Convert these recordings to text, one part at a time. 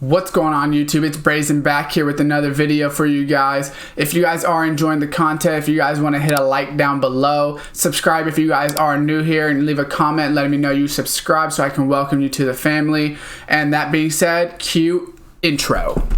What's going on YouTube? It's Brazen back here with another video for you guys. If you guys are enjoying the content, if you guys want to hit a like down below, subscribe if you guys are new here, and leave a comment letting me know you subscribe so I can welcome you to the family. And that being said, cue intro.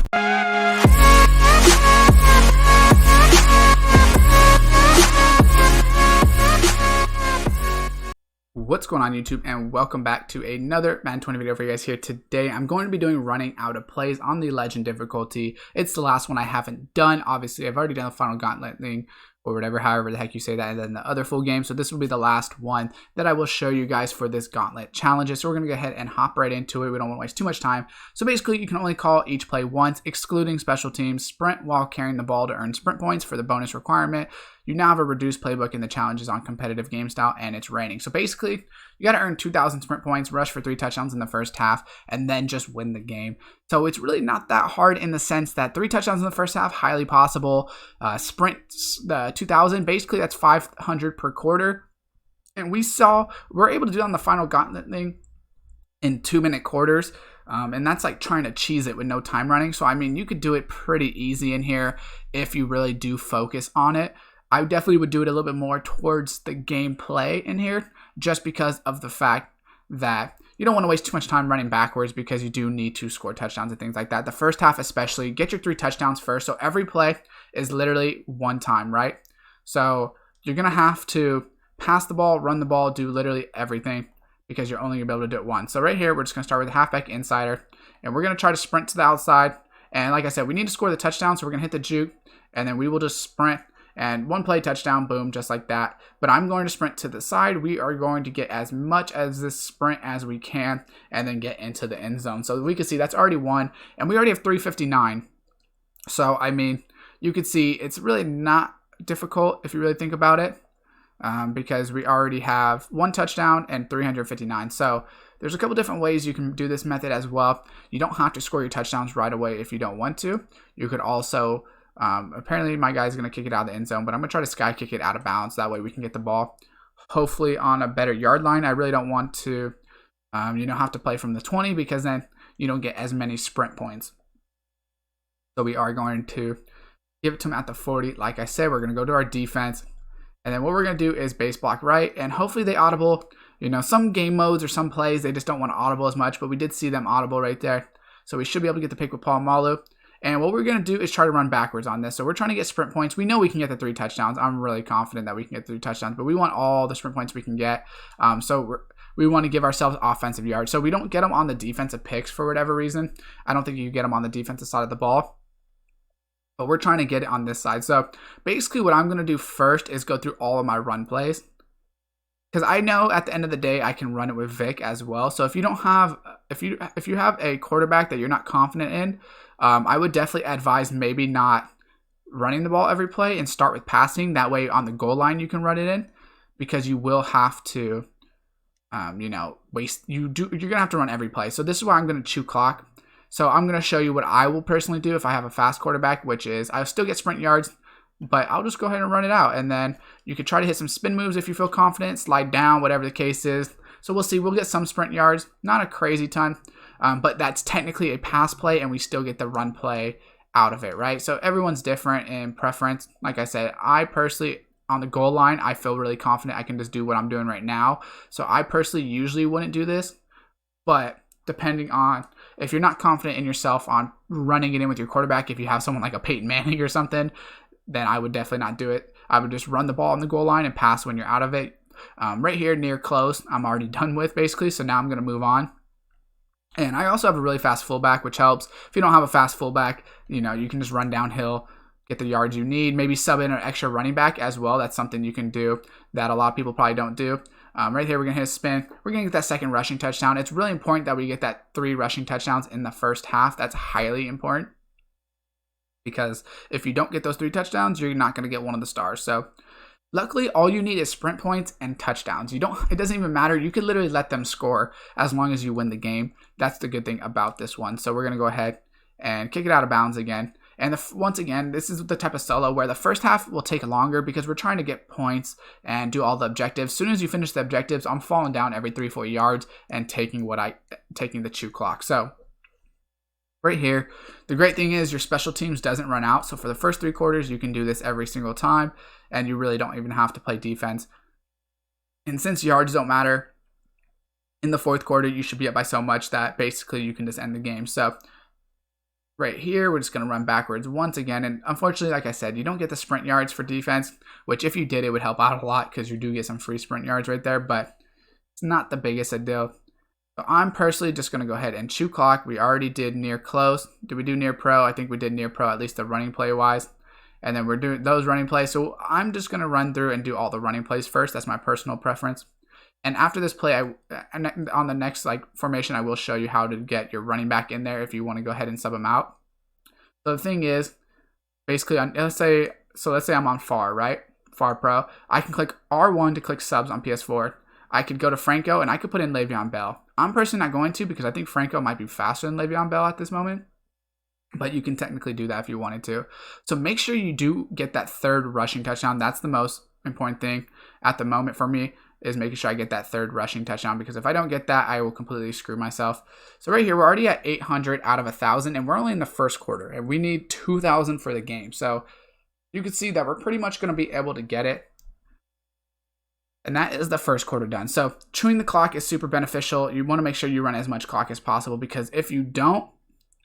What's going on YouTube, and welcome back to another Madden 20 video for you guys here. Today I'm going to be doing running out of plays on the legend difficulty. It's the last one I haven't done. Obviously I've already done the final Gauntlet thing or whatever, however the heck you say that, and then the other full game. So this will be the last one that I will show you guys for this Gauntlet challenges. So we're going to go ahead and hop right into it. We don't want to waste too much time. So basically you can only call each play once, excluding special teams, sprint while carrying the ball to earn sprint points for the bonus requirement. You now have a reduced playbook in the challenges on competitive game style, and it's raining. So basically, you got to earn 2,000 sprint points, rush for 3 touchdowns in the first half, and then just win the game. So it's really not that hard in the sense that 3 touchdowns in the first half, highly possible. Sprint 2,000, basically that's 500 per quarter. And we're able to do it on the final Gauntlet thing in 2-minute quarters. And that's like trying to cheese it with no time running. So I mean, you could do it pretty easy in here if you really do focus on it. I definitely would do it a little bit more towards the gameplay in here, just because of the fact that you don't want to waste too much time running backwards, because you do need to score touchdowns and things like that. The first half especially, get your 3 touchdowns first. So every play is literally one time, right? So you're going to have to pass the ball, run the ball, do literally everything, because you're only going to be able to do it once. So right here, we're just going to start with the halfback insider, and we're going to try to sprint to the outside. And like I said, we need to score the touchdown, so we're going to hit the juke, and then we will just sprint. And one play touchdown, boom, just like that. But I'm going to sprint to the side. We are going to get as much as this sprint as we can and then get into the end zone. So we can see that's already one, and we already have 359. So, I mean, you can see it's really not difficult if you really think about it, because we already have 1 touchdown and 359. So there's a couple different ways you can do this method as well. You don't have to score your touchdowns right away if you don't want to. You could also... apparently my guy's going to kick it out of the end zone, but I'm going to try to sky kick it out of bounds. That way we can get the ball hopefully on a better yard line. I really don't want to, have to play from the 20, because then you don't get as many sprint points. So we are going to give it to him at the 40. Like I said, we're going to go to our defense. And then what we're going to do is base block right. And hopefully they audible. Some game modes or some plays, they just don't want to audible as much, but we did see them audible right there. So we should be able to get the pick with Paul Malu. And what we're going to do is try to run backwards on this. So we're trying to get sprint points. We know we can get the 3 touchdowns. I'm really confident that we can get 3 touchdowns, but we want all the sprint points we can get. We want to give ourselves offensive yards. So we don't get them on the defensive picks for whatever reason. I don't think you get them on the defensive side of the ball, but we're trying to get it on this side. So basically what I'm going to do first is go through all of my run plays, because I know at the end of the day I can run it with Vic as well. So if you don't have, if you have a quarterback that you're not confident in, I would definitely advise maybe not running the ball every play and start with passing. That way on the goal line you can run it in, because you will have to, you're gonna have to run every play. So this is why I'm gonna chew clock. So I'm gonna show you what I will personally do if I have a fast quarterback, which is I'll still get sprint yards, but I'll just go ahead and run it out. And then you could try to hit some spin moves if you feel confident, slide down, whatever the case is. So we'll see. We'll get some sprint yards, not a crazy ton, but that's technically a pass play, and we still get the run play out of it, right? So everyone's different in preference. Like I said, I personally, on the goal line, I feel really confident I can just do what I'm doing right now. So I personally usually wouldn't do this, but depending on if you're not confident in yourself on running it in with your quarterback, if you have someone like a Peyton Manning or something, then I would definitely not do it. I would just run the ball on the goal line and pass when you're out of it. Right here near close, I'm already done with basically, so now I'm going to move on. And I also have a really fast fullback, which helps. If you don't have a fast fullback, you can just run downhill, get the yards you need, maybe sub in an extra running back as well. That's something you can do that a lot of people probably don't do. Right here, we're going to hit a spin. We're going to get that second rushing touchdown. It's really important that we get that 3 rushing touchdowns in the first half. That's highly important, because if you don't get those 3 touchdowns, you're not going to get one of the stars. So luckily, all you need is sprint points and touchdowns. It doesn't even matter. You could literally let them score as long as you win the game. That's the good thing about this one. So we're going to go ahead and kick it out of bounds again. And once again, this is the type of solo where the first half will take longer, because we're trying to get points and do all the objectives. As soon as you finish the objectives, I'm falling down every 3-4 yards and taking the chew clock. So right here. The great thing is your special teams doesn't run out. So for the first 3 quarters, you can do this every single time, and you really don't even have to play defense. And since yards don't matter, in the 4th quarter, you should be up by so much that basically you can just end the game. So right here, we're just going to run backwards once again. And unfortunately, like I said, you don't get the sprint yards for defense, which if you did, it would help out a lot because you do get some free sprint yards right there, but it's not the biggest a deal. So I'm personally just going to go ahead and chew clock. We already did near close. Did we do near pro? I think we did near pro, at least the running play wise. And then we're doing those running plays. So I'm just going to run through and do all the running plays first. That's my personal preference. And after this play, on the next formation, I will show you how to get your running back in there if you want to go ahead and sub him out. So the thing is, basically, let's say I'm on FAR, right? FAR Pro. I can click R1 to click subs on PS4. I could go to Franco and I could put in Le'Veon Bell. I'm personally not going to because I think Franco might be faster than Le'Veon Bell at this moment. But you can technically do that if you wanted to. So make sure you do get that 3rd rushing touchdown. That's the most important thing at the moment for me, is making sure I get that 3rd rushing touchdown, because if I don't get that, I will completely screw myself. So right here, we're already at 800 out of 1,000, and we're only in the 1st quarter, and we need 2,000 for the game. So you can see that we're pretty much going to be able to get it. And that is the 1st quarter done. So chewing the clock is super beneficial. You want to make sure you run as much clock as possible, because if you don't,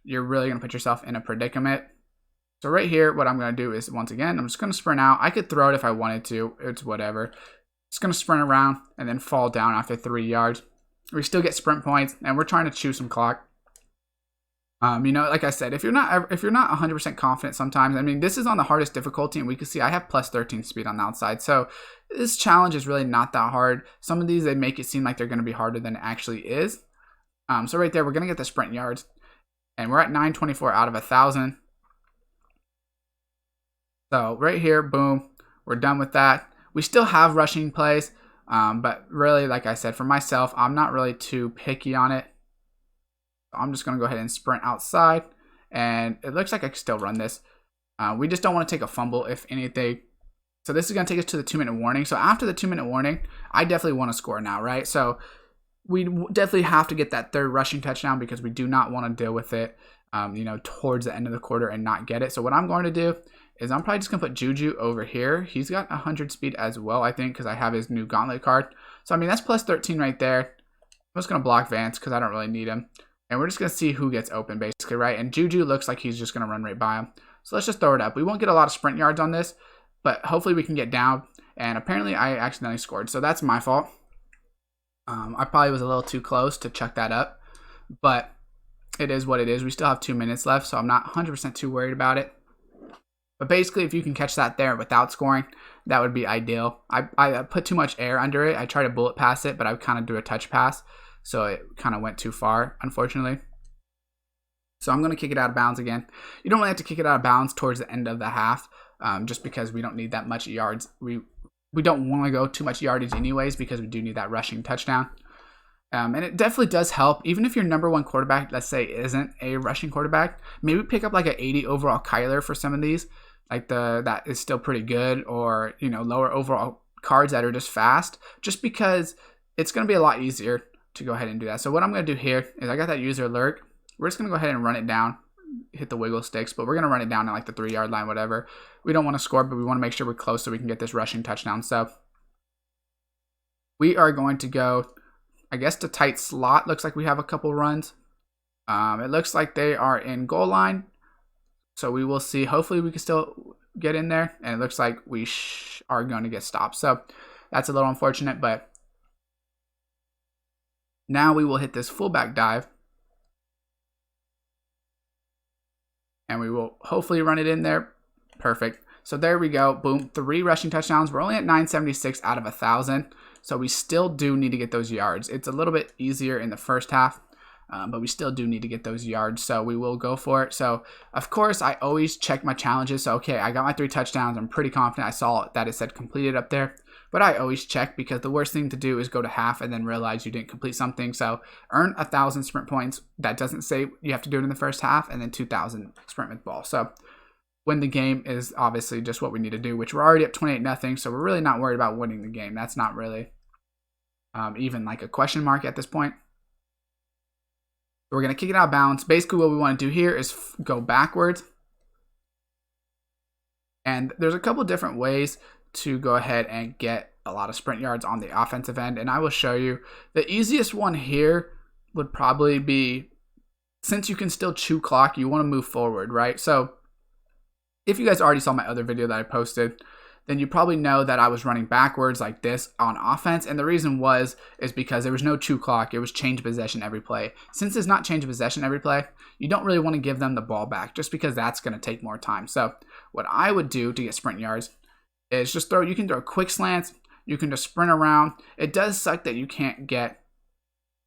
you're really going to put yourself in a predicament. So right here, what I'm going to do is, once again, I'm just going to sprint out. I could throw it if I wanted to. It's whatever. Just going to sprint around and then fall down after 3 yards. We still get sprint points, and we're trying to chew some clock. Like I said, if you're not 100% confident sometimes, I mean, this is on the hardest difficulty, and we can see I have plus 13 speed on the outside. So this challenge is really not that hard. Some of these, they make it seem like they're going to be harder than it actually is. So right there, we're going to get the sprint yards, and we're at 924 out of 1,000. So right here, boom, we're done with that. We still have rushing plays, but really, like I said, for myself, I'm not really too picky on it. I'm just going to go ahead and sprint outside, and it looks like I can still run this. We just don't want to take a fumble, if anything. So this is going to take us to the 2-minute warning. So after the 2-minute warning, I definitely want to score now, right? So we definitely have to get that 3rd rushing touchdown, because we do not want to deal with it, towards the end of the quarter and not get it. So what I'm going to do is I'm probably just going to put Juju over here. He's got 100 speed as well, I think, because I have his new Gauntlet card. So, I mean, that's plus 13 right there. I'm just going to block Vance because I don't really need him. And we're just going to see who gets open, basically, right? And Juju looks like he's just going to run right by him. So let's just throw it up. We won't get a lot of sprint yards on this, but hopefully we can get down. And apparently I accidentally scored, so that's my fault. I probably was a little too close to chuck that up, but it is what it is. We still have 2 minutes left, so I'm not 100% too worried about it. But basically, if you can catch that there without scoring, that would be ideal. I put too much air under it. I tried to bullet pass it, but I kind of do a touch pass, so it kind of went too far, unfortunately. So I'm going to kick it out of bounds again. You don't really have to kick it out of bounds towards the end of the half, just because we don't need that much yards. We don't want to go too much yardage anyways, because we do need that rushing touchdown. And it definitely does help. Even if your number 1 quarterback, let's say, isn't a rushing quarterback, maybe pick up like an 80 overall Kyler for some of these. That is still pretty good, or lower overall cards that are just fast, just because it's going to be a lot easier to go ahead and do that. So what I'm going to do here is, I got that user alert. We're just going to go ahead and run it down, hit the wiggle sticks, but we're going to run it down at the 3-yard line, whatever. We don't want to score, but we want to make sure we're close so we can get this rushing touchdown. So we are going to go, I guess, to tight slot. Looks like we have a couple runs. It looks like they are in goal line. So we will see. Hopefully we can still get in there. And it looks like we are going to get stopped. So that's a little unfortunate. But now we will hit this fullback dive. And we will hopefully run it in there. Perfect. So there we go. Boom. 3 rushing touchdowns. We're only at 976 out of 1,000. So we still do need to get those yards. It's a little bit easier in the first half, but we still do need to get those yards. So we will go for it. So, of course, I always check my challenges. So, okay, I got my 3 touchdowns. I'm pretty confident. I saw that it said completed up there. But I always check, because the worst thing to do is go to half and then realize you didn't complete something. So earn 1,000 sprint points. That doesn't say you have to do it in the first half, and then 2,000 sprint with ball. So win the game is obviously just what we need to do, which we're already up 28-0. So we're really not worried about winning the game. That's not really even like a question mark at this point. We're going to kick it out of bounds. Basically, what we want to do here is go backwards. And there's a couple different ways to go ahead and get a lot of sprint yards on the offensive end. And I will show you. The easiest one here would probably be, since you can still chew clock, you want to move forward, right? So if you guys already saw my other video that I posted, then you probably know that I was running backwards like this on offense. And the reason is because there was no chew clock. It was change possession every play. Since it's not change possession every play, you don't really want to give them the ball back just because that's going to take more time. So what I would do to get sprint yards is just you can throw quick slants. You can just sprint around. It does suck that you can't get,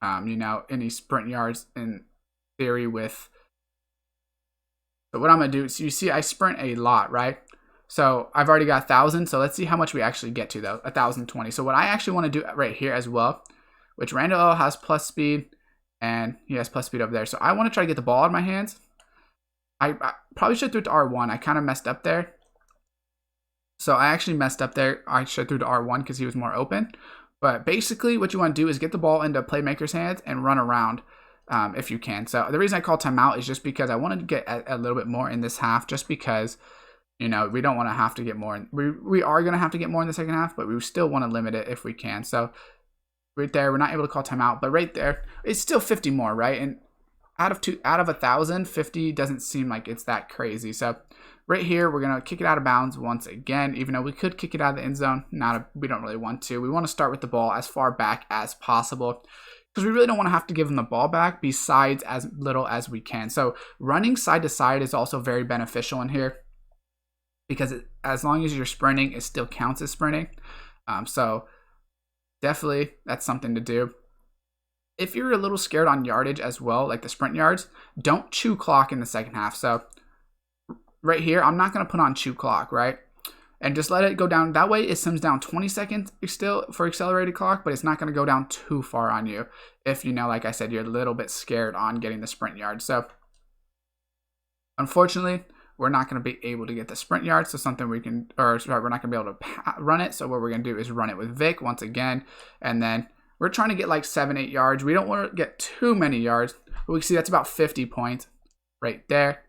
any sprint yards in theory with. So what I'm going to do is, you see I sprint a lot, right? So I've already got 1,000. So let's see how much we actually get to though. 1,020. So what I actually want to do right here as well, which Randall has plus speed and he has plus speed over there. So I want to try to get the ball in my hands. I probably should have threw it to R1. I kind of messed up there. So I actually messed up there. I should have threw to R1 because he was more open. But basically what you want to do is get the ball into playmaker's hands and run around if you can. So the reason I call timeout is just because I wanted to get a little bit more in this half, just because we don't want to have to get more. We are going to have to get more in the second half, but we still want to limit it if we can. So right there, we're not able to call timeout, but right there, it's still 50 more, right? And out of 1,000, 50 doesn't seem like it's that crazy. So right here, we're going to kick it out of bounds once again, even though we could kick it out of the end zone. We don't really want to. We want to start with the ball as far back as possible, because we really don't want to have to give them the ball back besides as little as we can. So running side to side is also very beneficial in here, because as long as you're sprinting, it still counts as sprinting. So definitely that's something to do. If you're a little scared on yardage as well, like the sprint yards, don't chew clock in the second half. So right here, I'm not going to put on chew clock, right? And just let it go down. That way it sims down 20 seconds still for accelerated clock, but it's not going to go down too far on you if, like I said, you're a little bit scared on getting the sprint yards. So unfortunately, we're not going to be able to get the sprint yards. So we're not going to be able to run it. So what we're going to do is run it with Vic once again. And then we're trying to get like 7-8 yards. We don't want to get too many yards, but we can see that's about 50 points right there.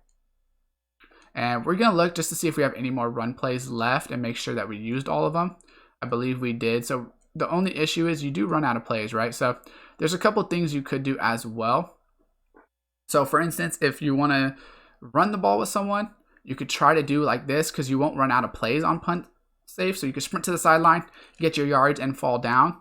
And we're going to look just to see if we have any more run plays left and make sure that we used all of them. I believe we did. So the only issue is you do run out of plays, right? So there's a couple things you could do as well. So for instance, if you want to run the ball with someone, you could try to do like this, because you won't run out of plays on punt safe. So you could sprint to the sideline, get your yards, and fall down.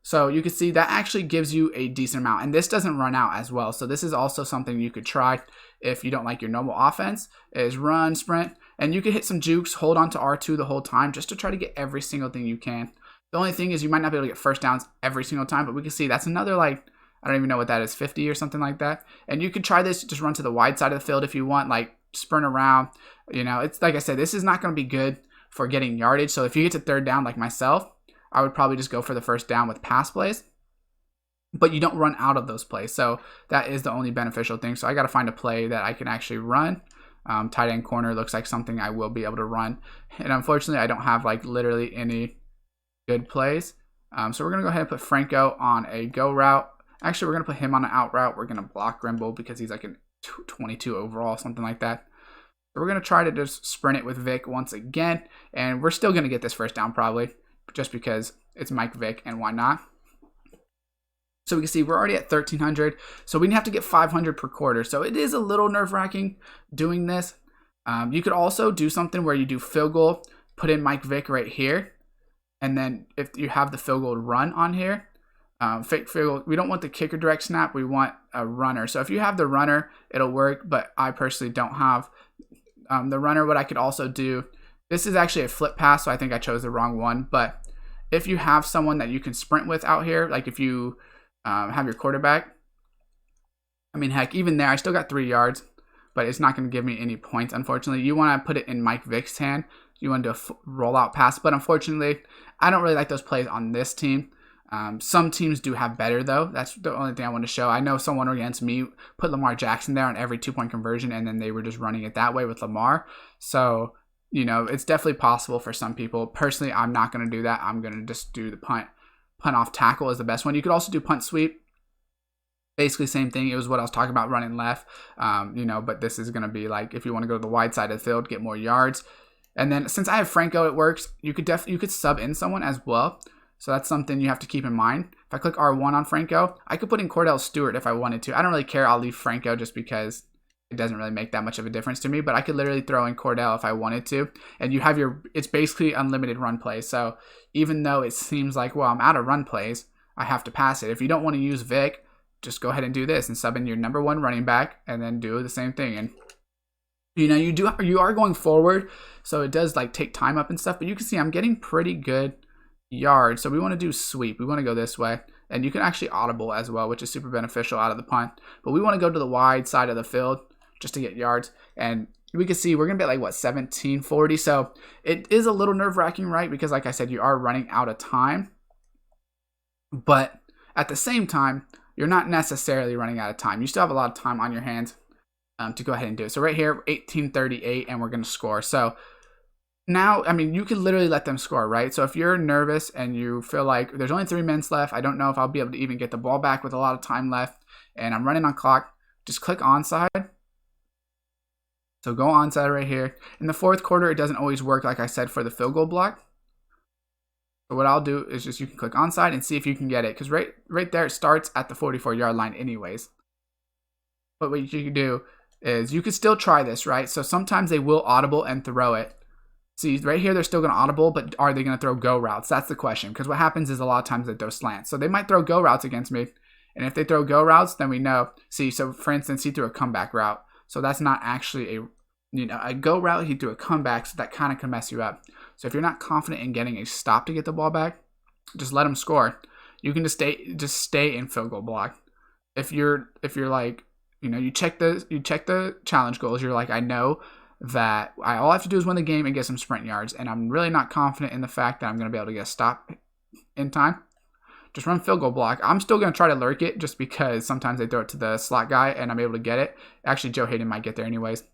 So you can see that actually gives you a decent amount. And this doesn't run out as well. So this is also something you could try if you don't like your normal offense, is run, sprint. And you could hit some jukes, hold on to R2 the whole time just to try to get every single thing you can. The only thing is you might not be able to get first downs every single time, but we can see that's another, I don't even know what that is, 50 or something like that. And you could try this, just run to the wide side of the field if you want, sprint around. It's like I said, this is not going to be good for getting yardage. So if you get to third down like myself, I would probably just go for the first down with pass plays, but you don't run out of those plays. So that is the only beneficial thing. So I got to find a play that I can actually run. Tight end corner looks like something I will be able to run. And unfortunately, I don't have literally any good plays. So we're going to go ahead and put Franco on a go route. Actually, we're going to put him on an out route. We're going to block Grimble because he's like a 22 overall, something like that. So we're going to try to just sprint it with Vic once again. And we're still going to get this first down probably, just because it's Mike Vick, and why not? So we can see we're already at 1,300. So we have to get 500 per quarter. So it is a little nerve-wracking doing this. You could also do something where you do field goal, put in Mike Vick right here. And then if you have the field goal run on here, fake field goal, we don't want the kicker direct snap. We want a runner. So if you have the runner, it'll work. But I personally don't have the runner. What I could also do, this is actually a flip pass, so I think I chose the wrong one. But if you have someone that you can sprint with out here, like if you have your quarterback, heck, even there, I still got 3 yards, but it's not going to give me any points, unfortunately. You want to put it in Mike Vick's hand. You want to do a rollout pass, but unfortunately, I don't really like those plays on this team. Some teams do have better, though. That's the only thing I want to show. I know someone against me put Lamar Jackson there on every 2-point conversion, and then they were just running it that way with Lamar. So, it's definitely possible for some people. Personally, I'm not going to do that. I'm going to just do the punt off tackle is the best one. You could also do punt sweep. Basically same thing. It was what I was talking about running left, but this is going to be like if you want to go to the wide side of the field, get more yards. And then since I have Franco, it works. You could sub in someone as well. So that's something you have to keep in mind. If I click R1 on Franco, I could put in Cordell Stewart if I wanted to. I don't really care. I'll leave Franco just because it doesn't really make that much of a difference to me. But I could literally throw in Cordell if I wanted to. And you have it's basically unlimited run plays. So even though it seems like, well, I'm out of run plays, I have to pass it. If you don't want to use Vic, just go ahead and do this and sub in your number 1 running back and then do the same thing. And you are going forward, so it does like take time up and stuff, but you can see I'm getting pretty good yards. So we want to do sweep. We want to go this way, and you can actually audible as well, which is super beneficial out of the punt. But we want to go to the wide side of the field just to get yards, and we can see we're gonna be at like 1740. So it is a little nerve-wracking, right? Because like I said, you are running out of time, but at the same time, you're not necessarily running out of time. You still have a lot of time on your hands to go ahead and do it. So right here, 1838, and we're going to score. So now, I mean, you can literally let them score, right? So if you're nervous and you feel like there's only 3 minutes left, I don't know if I'll be able to even get the ball back with a lot of time left, and I'm running on clock, just click onside. So go onside right here. In the fourth quarter, it doesn't always work, like I said, for the field goal block. So what I'll do is just you can click onside and see if you can get it, because right there it starts at the 44-yard line anyways. But what you can do is you can still try this, right? So sometimes they will audible and throw it. See, right here they're still going to audible, but are they going to throw go routes? That's the question, because what happens is a lot of times they throw slants. So they might throw go routes against me, and if they throw go routes, then we know. See, so for instance, he threw a comeback route. So that's not actually a go route. He threw a comeback, so that kind of can mess you up. So if you're not confident in getting a stop to get the ball back, just let them score. You can just stay in field goal block. If you're like, you check the challenge goals. You're like, I know that all I have to do is win the game and get some sprint yards, and I'm really not confident in the fact that I'm going to be able to get a stop in time. Just run field goal block. I'm still going to try to lurk it just because sometimes they throw it to the slot guy and I'm able to get it. Actually, Joe Hayden might get there anyways.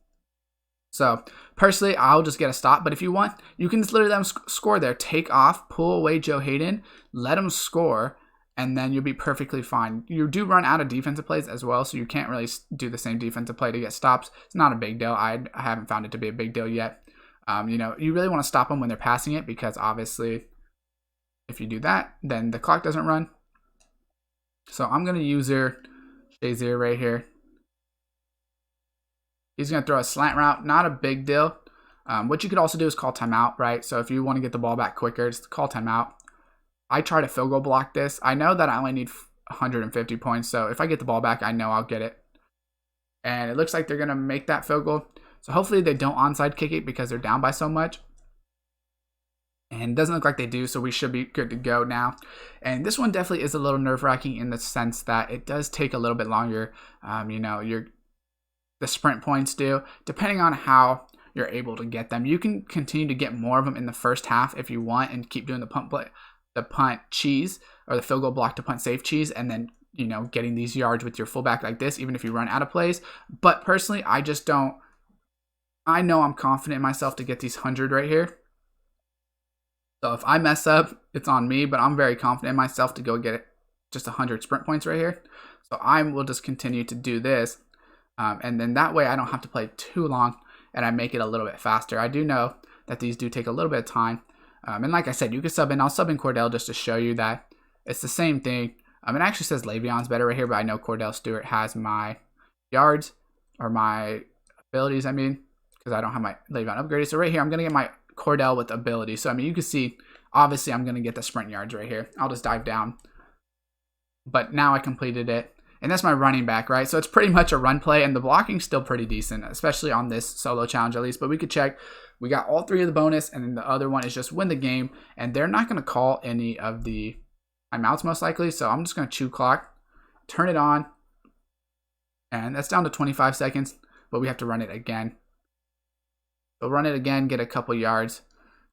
So personally, I'll just get a stop. But if you want, you can just literally let them score there. Take off, pull away Joe Hayden, let him score, and then you'll be perfectly fine. You do run out of defensive plays as well, so you can't really do the same defensive play to get stops. It's not a big deal. I haven't found it to be a big deal yet. You really want to stop them when they're passing it, because obviously if you do that, then the clock doesn't run. So I'm going to use Shazier right here. He's going to throw a slant route. Not a big deal. What you could also do is call timeout, right? So if you want to get the ball back quicker, just call timeout. I try to field goal block this. I know that I only need 150 points, so if I get the ball back, I know I'll get it. And it looks like they're going to make that field goal. So hopefully they don't onside kick it because they're down by so much. And it doesn't look like they do, so we should be good to go now. And this one definitely is a little nerve-wracking in the sense that it does take a little bit longer. The sprint points do, depending on how you're able to get them. You can continue to get more of them in the first half if you want, and keep doing the punt cheese, or the field goal block to punt safe cheese, and then getting these yards with your fullback like this, even if you run out of plays. But personally, I just don't. I know I'm confident in myself to get these 100 right here. So if I mess up, it's on me, but I'm very confident in myself to go get it just 100 sprint points right here. So I will just continue to do this. And then that way I don't have to play too long, and I make it a little bit faster. I do know that these do take a little bit of time. And like I said, you can sub in. I'll sub in Cordell just to show you that it's the same thing. It actually says Le'Veon's better right here, but I know Cordell Stewart has my yards, or my abilities, because I don't have my Le'Veon upgraded. So right here, I'm going to get my Cordell with ability. So, you can see, obviously, I'm going to get the sprint yards right here. I'll just dive down. But now I completed it. And that's my running back, right? So it's pretty much a run play, and the blocking's still pretty decent, especially on this solo challenge at least. But we could check. We got all 3 of the bonus, and then the other one is just win the game. And they're not going to call any of the timeouts most likely. So I'm just going to chew clock, turn it on, and that's down to 25 seconds. But we have to run it again. So run it again, get a couple yards,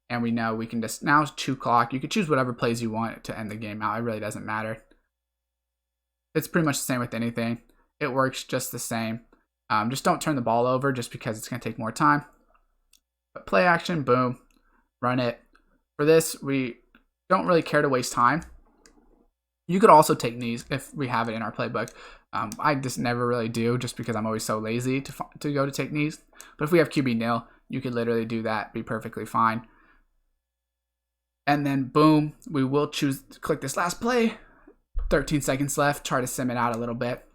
and we know we can just now chew clock. You can choose whatever plays you want to end the game out. It really doesn't matter. It's pretty much the same with anything. It works just the same. Just don't turn the ball over just because it's going to take more time. But play action, boom, run it. For this, we don't really care to waste time. You could also take knees if we have it in our playbook. I just never really do, just because I'm always so lazy to go to techniques. But if we have QB nil, you could literally do that, be perfectly fine. And then boom, we will click this last play. 13 seconds left. Try to sim it out a little bit.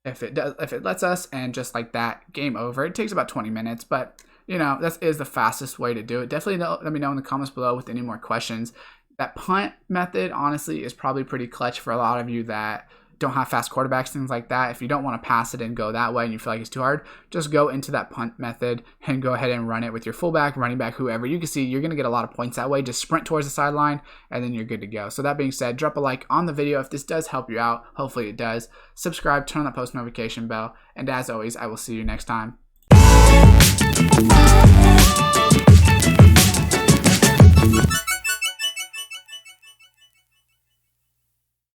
If it lets us, and just like that, game over. It takes about 20 minutes, but that is the fastest way to do it. Definitely let me know in the comments below with any more questions. That punt method, honestly, is probably pretty clutch for a lot of you that don't have fast quarterbacks, things like that. If you don't want to pass it and go that way and you feel like it's too hard, just go into that punt method and go ahead and run it with your fullback, running back, whoever. You can see you're going to get a lot of points that way. Just sprint towards the sideline and then you're good to go. So that being said, drop a like on the video if this does help you out. Hopefully it does. Subscribe, turn on that post notification bell. And as always, I will see you next time.